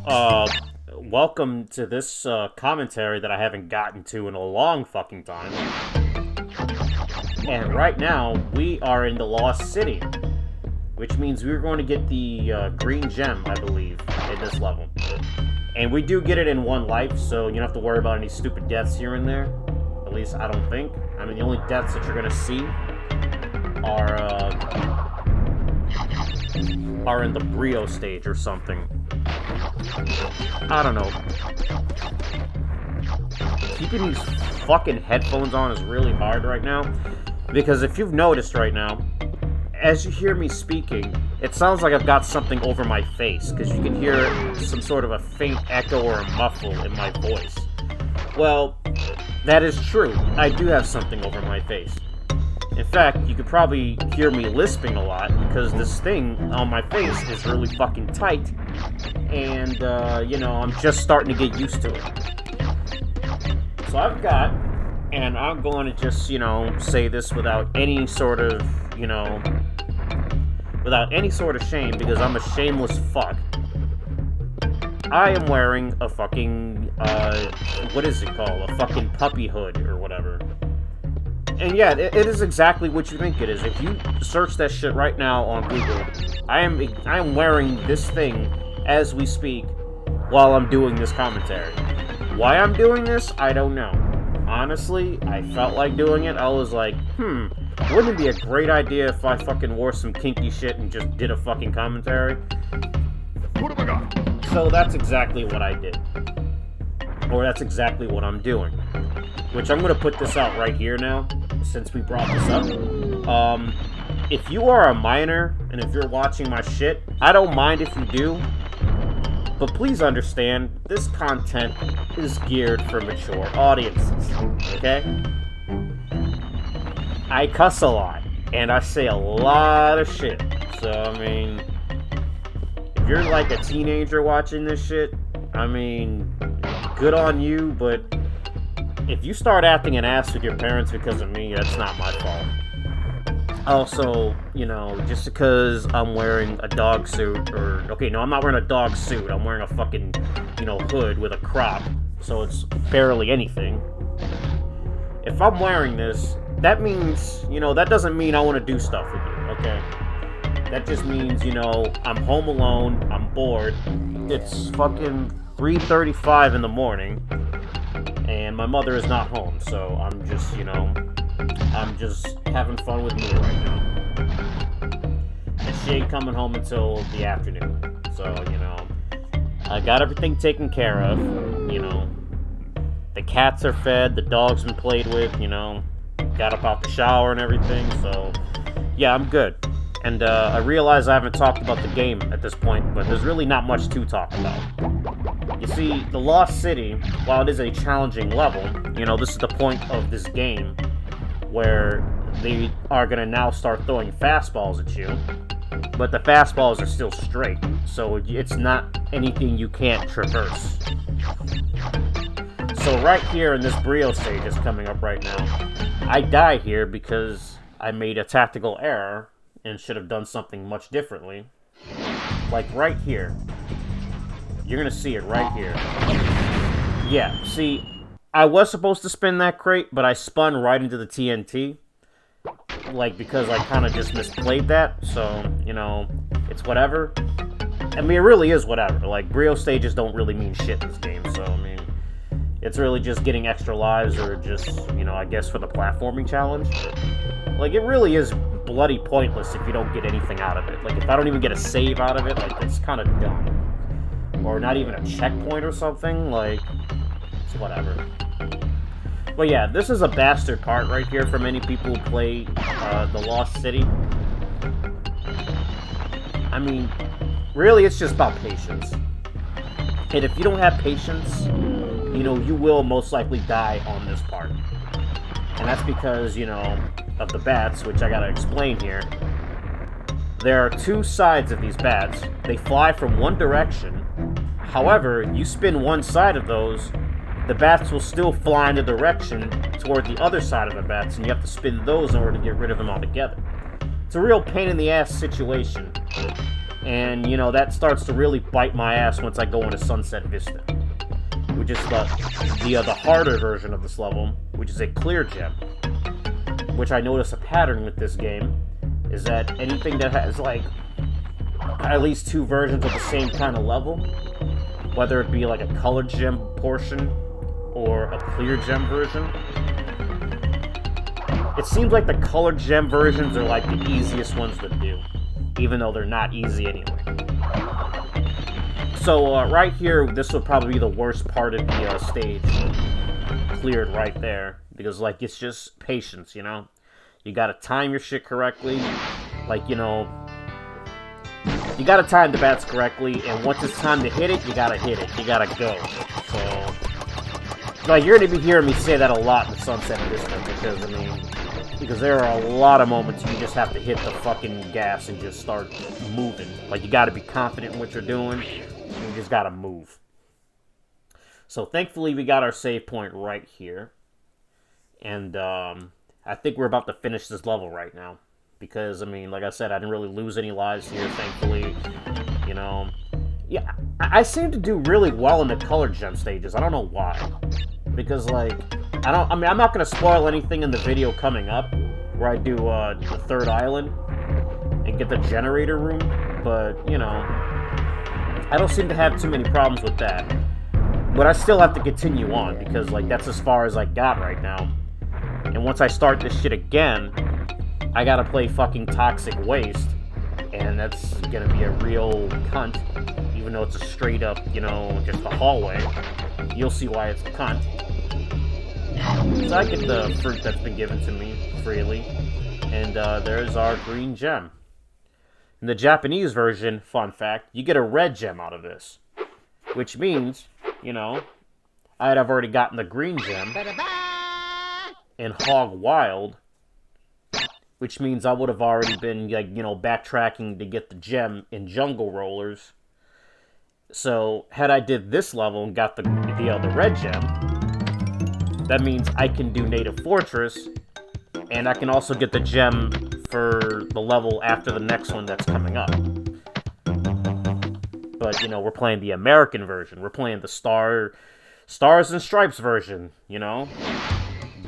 Welcome to this commentary that I haven't gotten to in a long fucking time. And right now, we are in the Lost City, which means we're going to get the green gem, I believe, in this level. And we do get it in one life, so you don't have to worry about any stupid deaths here and there. At least I don't think. I mean, the only deaths that you're going to see are in the Brio stage or something. I don't know. Keeping these fucking headphones on is really hard right now, because if you've noticed right now, as you hear me speaking, it sounds like I've got something over my face, because you can hear some sort of a faint echo or a muffle in my voice. Well, that is true. I do have something over my face. In fact, you could probably hear me lisping a lot, because this thing on my face is really fucking tight, and, I'm just starting to get used to it. So I've got, and I'm going to just, say this without any sort of, without any sort of shame, because I'm a shameless fuck. I am wearing a fucking, what is it called? A fucking puppy hood, or whatever. And yeah, it is exactly what you think it is. If you search that shit right now on Google, I am wearing this thing as we speak while I'm doing this commentary. Why I'm doing this, I don't know. Honestly, I felt like doing it. I was like, wouldn't it be a great idea if I fucking wore some kinky shit and just did a fucking commentary? What have I got? So that's exactly what I did. Or that's exactly what I'm doing. Which I'm going to put this out right here now, since we brought this up. If you are a minor, and if you're watching my shit, I don't mind if you do. But please understand, this content is geared for mature audiences, okay? I cuss a lot, and I say a lot of shit. So, I mean, if you're like a teenager watching this shit, I mean, good on you, but if you start acting an ass with your parents because of me, that's not my fault. Also, just because I'm wearing a dog suit, I'm not wearing a dog suit, I'm wearing a fucking, hood with a crop, so it's barely anything. If I'm wearing this, that means, that doesn't mean I want to do stuff with you, okay? That just means, I'm home alone, I'm bored, it's fucking 3:35 in the morning, and my mother is not home, so I'm just, I'm just having fun with me right now. And she ain't coming home until the afternoon. So, I got everything taken care of, The cats are fed, the dog's been played with, Got up out the shower and everything, so yeah, I'm good. And I realize I haven't talked about the game at this point, but there's really not much to talk about. You see, the Lost City, while it is a challenging level, this is the point of this game where they are going to now start throwing fastballs at you, but the fastballs are still straight, so it's not anything you can't traverse. So right here in this Brio stage that's coming up right now, I die here because I made a tactical error and should have done something much differently. Like right here. You're going to see it right here. Yeah, see, I was supposed to spin that crate, but I spun right into the TNT. Because I kind of just misplayed that, so, it's whatever. I mean, it really is whatever. Brio stages don't really mean shit in this game, so, I mean, it's really just getting extra lives or just, I guess for the platforming challenge. It really is bloody pointless if you don't get anything out of it. If I don't even get a save out of it, it's kind of dumb. Or not even a checkpoint or something, it's whatever. But yeah, this is a bastard part right here for many people who play the Lost City. I mean, really it's just about patience. And if you don't have patience, you will most likely die on this part. And that's because, of the bats, which I gotta explain here. There are two sides of these bats. They fly from one direction. However, you spin one side of those, the bats will still fly in the direction toward the other side of the bats, and you have to spin those in order to get rid of them altogether. It's a real pain in the ass situation. And, you know, that starts to really bite my ass once I go into Sunset Vista, which is the harder version of this level, which is a clear gem. Which I notice a pattern with this game, is that anything that has, like, at least 2 versions of the same kind of level, whether it be like a colored gem portion or a clear gem version, it seems like the colored gem versions are like the easiest ones to do, even though they're not easy anyway. So right here, this would probably be the worst part of the stage, cleared right there, because like it's just patience, you know? You gotta time your shit correctly, like, you know, you gotta time the bats correctly, and once it's time to hit it, you gotta hit it, you gotta go. So, like, you're gonna be hearing me say that a lot in Sunset Vista, because, I mean, because there are a lot of moments you just have to hit the fucking gas and just start moving. Like, you gotta be confident in what you're doing, and you just gotta move. So, thankfully, we got our save point right here. And, I think we're about to finish this level right now. Because, I mean, like I said, I didn't really lose any lives here, thankfully. You know, yeah, I seem to do really well in the colored gem stages. I don't know why. Because, like, I'm not going to spoil anything in the video coming up, where I do the third island and get the generator room, but, you know, I don't seem to have too many problems with that. But I still have to continue on, because, like, that's as far as I got right now. And once I start this shit again, I gotta play fucking Toxic Waste, and that's gonna be a real cunt, even though it's a straight up, you know, just a hallway. You'll see why it's a cunt. So I get the fruit that's been given to me freely, and there's our green gem. In the Japanese version, fun fact, you get a red gem out of this, which means, you know, I'd have already gotten the green gem in Hog Wild, which means I would have already been, like, you know, backtracking to get the gem in Jungle Rollers. So, had I did this level and got the red gem, that means I can do Native Fortress, and I can also get the gem for the level after the next one that's coming up. But, you know, we're playing the American version. We're playing the Stars and Stripes version, you know?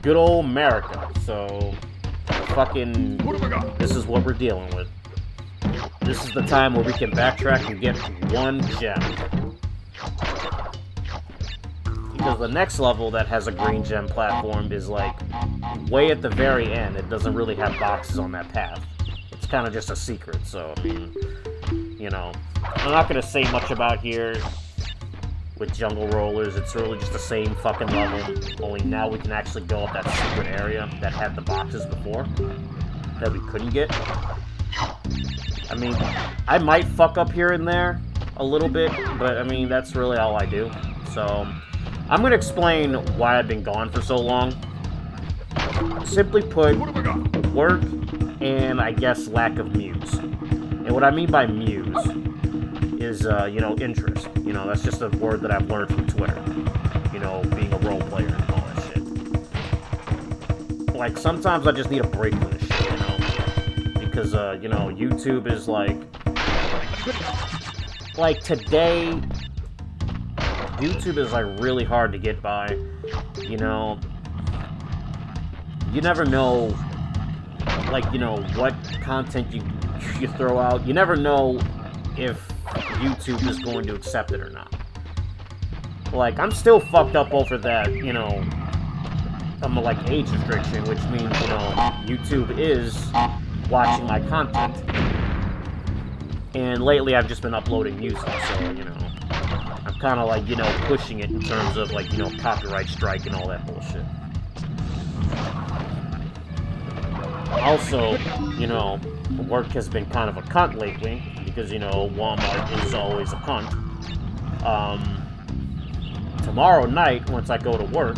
Good old America. So, fucking, this is what we're dealing with. This is the time where we can backtrack and get one gem. Because the next level that has a green gem platform is, like, way at the very end. It doesn't really have boxes on that path. It's kind of just a secret, so, I mean, you know, I'm not going to say much about here with Jungle Rollers. It's really just the same fucking level, only now we can actually go up that secret area that had the boxes before that we couldn't get. I mean, I might fuck up here and there a little bit, but I mean, that's really all I do. So, I'm going to explain why I've been gone for so long. Simply put, work and, I guess, lack of muse. And what I mean by muse is, you know, interest. You know, that's just a word that I've learned from Twitter. You know, being a role player and all that shit. Like, sometimes I just need a break from this shit, you know? Because, you know, YouTube is like today, YouTube is, like, really hard to get by. You know, you never know, like, you know, what content you throw out. You never know if YouTube is going to accept it or not. Like, I'm still fucked up over that, you know, I'm like age restriction, which means, you know, YouTube is watching my content. And lately I've just been uploading music, so, you know, I'm kind of like, you know, pushing it in terms of, like, you know, copyright strike and all that bullshit. Also, you know, work has been kind of a cunt lately, because, you know, Walmart is always a cunt. Tomorrow night, once I go to work,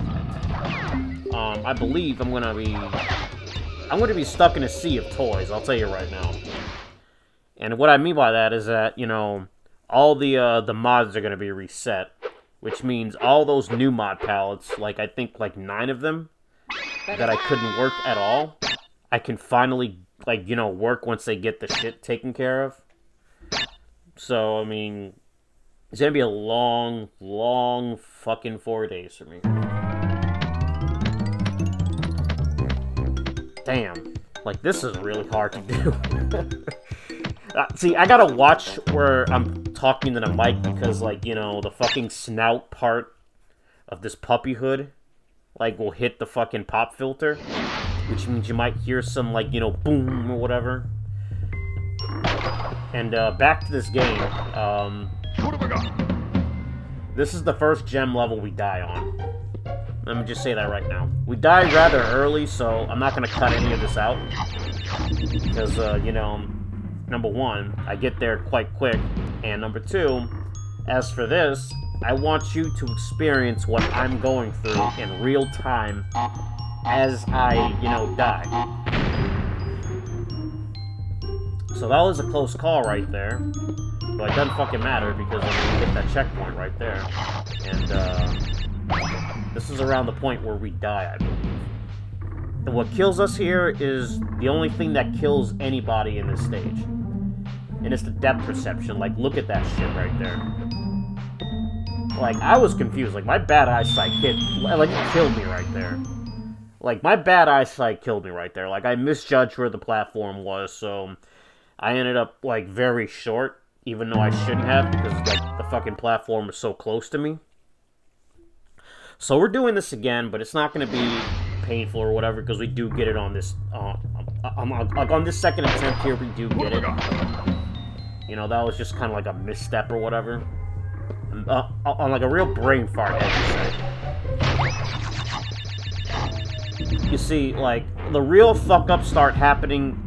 I believe I'm gonna be stuck in a sea of toys, I'll tell you right now. And what I mean by that is that, you know, all the mods are gonna be reset, which means all those new mod palettes, like, I think, like, 9 of them, that I couldn't work at all, I can finally, like, you know, work once they get the shit taken care of. So, I mean, it's gonna be a long, long fucking 4 days for me. Damn. Like, this is really hard to do. See, I gotta watch where I'm talking to the mic because, like, you know, the fucking snout part of this puppy hood, like, will hit the fucking pop filter, which means you might hear some, like, you know, boom or whatever. And, back to this game, What have I got? this is the first gem level we die on. Let me just say that right now. We died rather early, so I'm not gonna cut any of this out. Because, you know, number one, I get there quite quick. And number two, as for this, I want you to experience what I'm going through in real time as I, you know, die. So that was a close call right there. But it doesn't fucking matter because I'm gonna hit that checkpoint right there. And, this is around the point where we die, I believe. And what kills us here is the only thing that kills anybody in this stage. And it's the depth perception. Like, look at that shit right there. Like, I was confused. Like, my bad eyesight killed me right there. Like, my bad eyesight killed me right there. Like, I misjudged where the platform was, so I ended up, like, very short, even though I shouldn't have, because, like, the fucking platform was so close to me. So we're doing this again, but it's not going to be painful or whatever, because we do get it on this, on this second attempt here, we do get it. You know, that was just kind of like a misstep or whatever. On like a real brain fart, as you say. You see, like, the real fuck-ups start happening,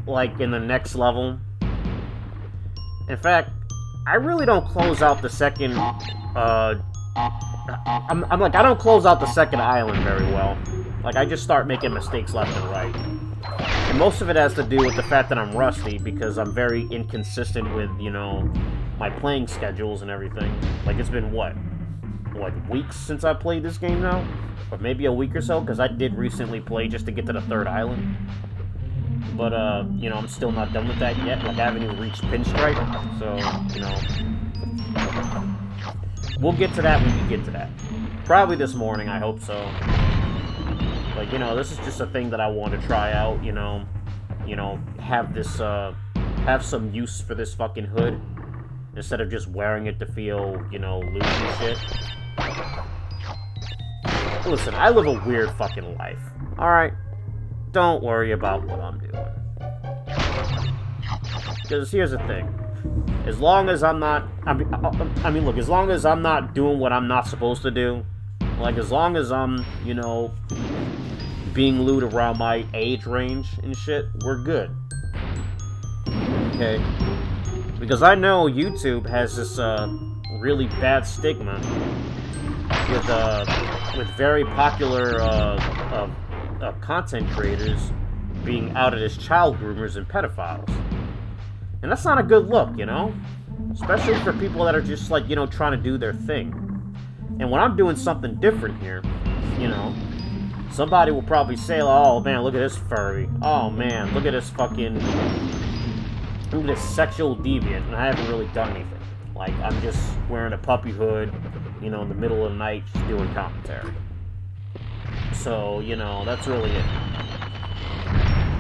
like, in the next level. In fact, I really don't close out the second, I'm like, I don't close out the second island very well. Like, I just start making mistakes left and right. And most of it has to do with the fact that I'm rusty, because I'm very inconsistent with, you know, my playing schedules and everything. Like, it's been, what, weeks since I played this game now? Or maybe a week or so, because I did recently play just to get to the third island. But, you know, I'm still not done with that yet. Like, I haven't even reached Pinstripe, so, you know... We'll get to that when we get to that. Probably this morning, I hope so. Like, you know, this is just a thing that I want to try out, you know, have this, have some use for this fucking hood, instead of just wearing it to feel, you know, loose and shit. Listen, I live a weird fucking life, alright? Don't worry about what I'm doing. Because here's the thing. As long as I'm not, I mean, look, as long as I'm not doing what I'm not supposed to do, like, as long as I'm, you know, being lewd around my age range and shit, we're good. Okay? Because I know YouTube has this, really bad stigma with very popular, content creators being outed as child groomers and pedophiles. And that's not a good look, you know? Especially for people that are just, like, you know, trying to do their thing. And when I'm doing something different here, you know, somebody will probably say, oh, man, look at this furry. Oh, man, look at this fucking... Look at this sexual deviant. And I haven't really done anything. Like, I'm just wearing a puppy hood, you know, in the middle of the night, just doing commentary. So, you know, that's really it.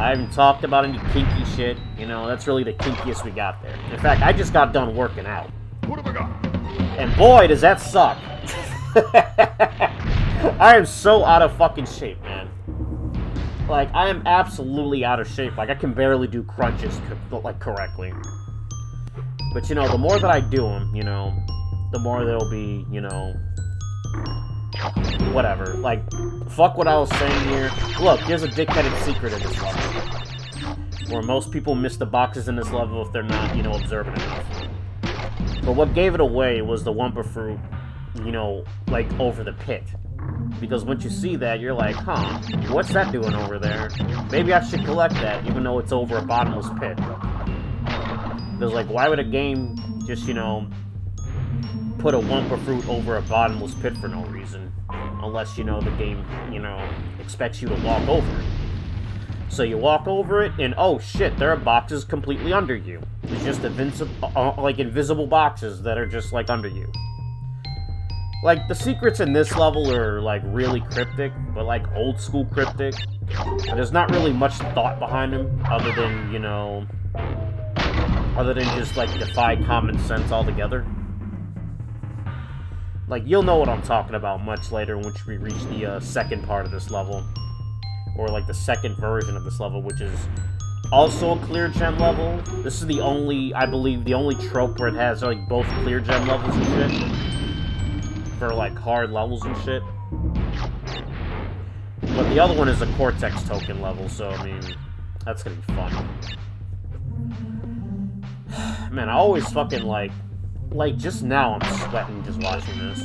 I haven't talked about any kinky shit, you know, that's really the kinkiest we got there. In fact, I just got done working out. What have I got? And boy, does that suck. I am so out of fucking shape, man. Like, I am absolutely out of shape. Like, I can barely do crunches, like, correctly. But, you know, the more that I do them, you know, the more there'll be, you know... whatever. Like, fuck what I was saying here. Look, here's a dickheaded secret in this level. Where most people miss the boxes in this level if they're not, you know, observant enough. But what gave it away was the Wumpa Fruit, you know, like, over the pit. Because once you see that, you're like, huh, what's that doing over there? Maybe I should collect that, even though it's over a bottomless pit. Because, like, why would a game just, you know, put a Wumpa Fruit over a bottomless pit for no reason? Unless, you know, the game, you know, expects you to walk over it. So you walk over it, and oh shit, there are boxes completely under you. It's just invisible boxes that are just like under you. Like, the secrets in this level are like really cryptic, but like old school cryptic. And there's not really much thought behind them, other than, you know, just like defy common sense altogether. Like, you'll know what I'm talking about much later once we reach the second part of this level. Or like the second version of this level, which is also a clear gem level. This is the only, I believe, the only trope where it has like both clear gem levels and shit. For like hard levels and shit. But the other one is a Cortex token level, so I mean, that's gonna be fun. Man, I always fucking like just now I'm sweating just watching this.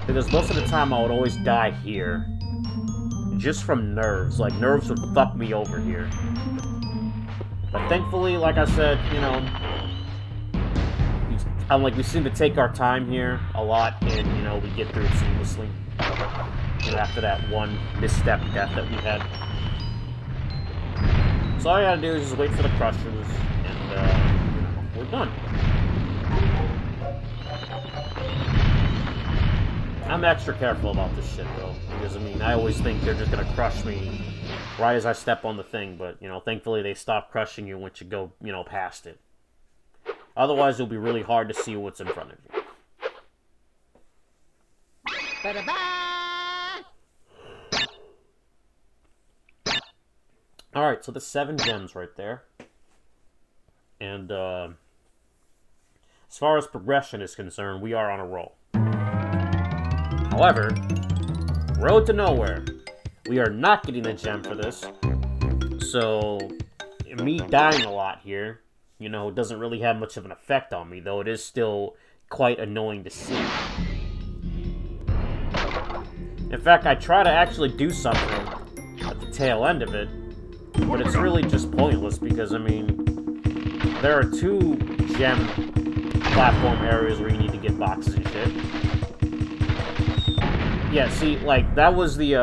Because most of the time I would always die here. Just from nerves. Like, nerves would fuck me over here. But thankfully, like I said, you know, we seem to take our time here a lot, and, you know, we get through it seamlessly. You know, after that one misstep death that we had. So all you gotta do is just wait for the crushers, and, we're done. I'm extra careful about this shit, though, because, I mean, I always think they're just gonna crush me right as I step on the thing, but, you know, thankfully they stop crushing you once you go, you know, past it. Otherwise, it'll be really hard to see what's in front of you. Alright, so the 7 gems right there. And, as far as progression is concerned, we are on a roll. However, road to nowhere. We are not getting a gem for this. So, me dying a lot here, you know, doesn't really have much of an effect on me, though it is still quite annoying to see. In fact, I try to actually do something at the tail end of it, but it's really just pointless because, I mean, there are 2 gem platform areas where you need to get boxes and shit. Yeah, see, like, that was the,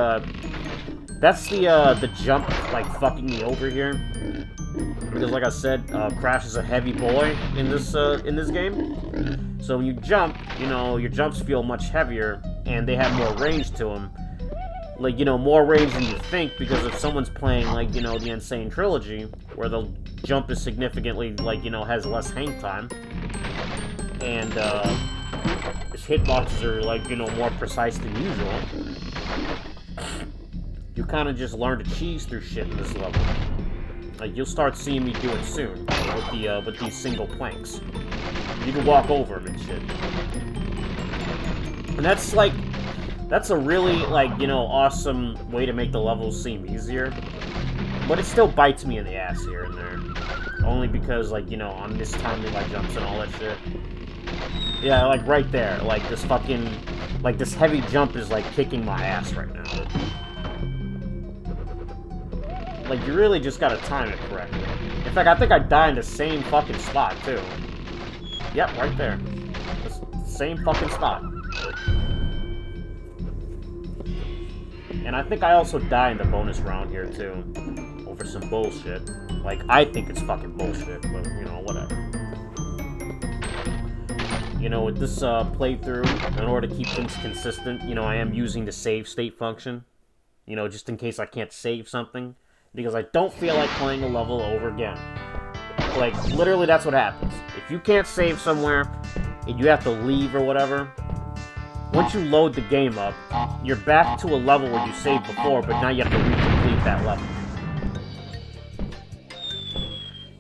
that's the jump, like, fucking me over here. Because, like I said, Crash is a heavy boy in this game. So when you jump, you know, your jumps feel much heavier, and they have more range to them. Like, you know, more range than you think, because if someone's playing, like, you know, the Insane Trilogy, where the jump is significantly, like, you know, has less hang time, and, his hitboxes are, like, you know, more precise than usual, you kind of just learn to cheese through shit in this level. Like, you'll start seeing me do it soon, with these single planks. You can walk over them and shit. And that's, like, that's a really, like, you know, awesome way to make the levels seem easier. But it still bites me in the ass here and there. Only because, like, you know, I'm mistiming my jumps and all that shit. Yeah, like, right there. Like, this fucking... Like, this heavy jump is, like, kicking my ass right now. Like, you really just gotta time it correctly. In fact, I think I die in the same fucking spot, too. Yep, right there. The same fucking spot. And I think I also die in the bonus round here, too. Over some bullshit. Like, I think it's fucking bullshit, but, you know, whatever. You know, with this playthrough, in order to keep things consistent, you know, I am using the save state function. You know, just in case I can't save something. Because I don't feel like playing a level over again. Like, literally that's what happens. If you can't save somewhere, and you have to leave or whatever, once you load the game up, you're back to a level where you saved before, but now you have to recomplete that level.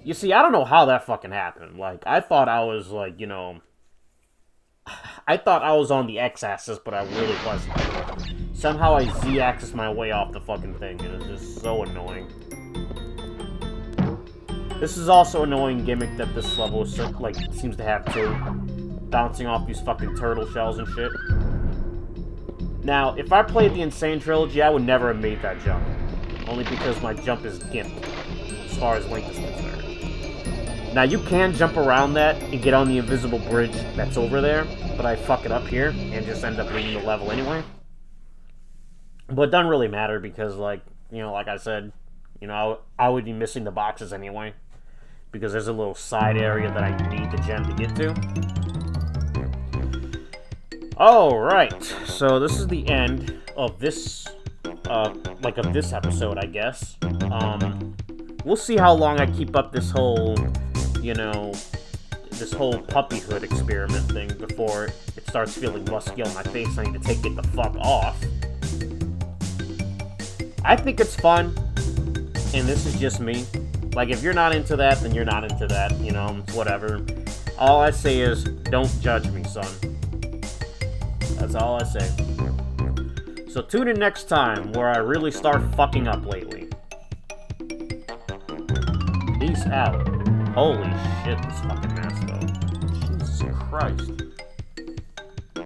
You see, I don't know how that fucking happened. Like, I thought I was, like, you know... I thought I was on the X-axis, but I really wasn't. Somehow I Z-axis my way off the fucking thing, and it's just so annoying. This is also an annoying gimmick that this level is, like, seems to have too. Bouncing off these fucking turtle shells and shit. Now, if I played the Insane Trilogy, I would never have made that jump. Only because my jump is gimped, as far as length is concerned. Now, you can jump around that and get on the invisible bridge that's over there, but I fuck it up here and just end up leaving the level anyway. But it doesn't really matter because, like, you know, like I said, You know, I would be missing the boxes anyway, because there's a little side area that I need the gem to get to. Alright, so this is the end of this, of this episode, I guess. We'll see how long I keep up this whole, you know, this whole puppyhood experiment thing before it starts feeling musky on my face. I need to take it the fuck off. I think it's fun, and this is just me. Like, if you're not into that, then you're not into that, you know, whatever. All I say is, don't judge me, son. That's all I say. So tune in next time, where I really start fucking up lately. Peace out. Holy shit, this fucking mask, though. Jesus Christ.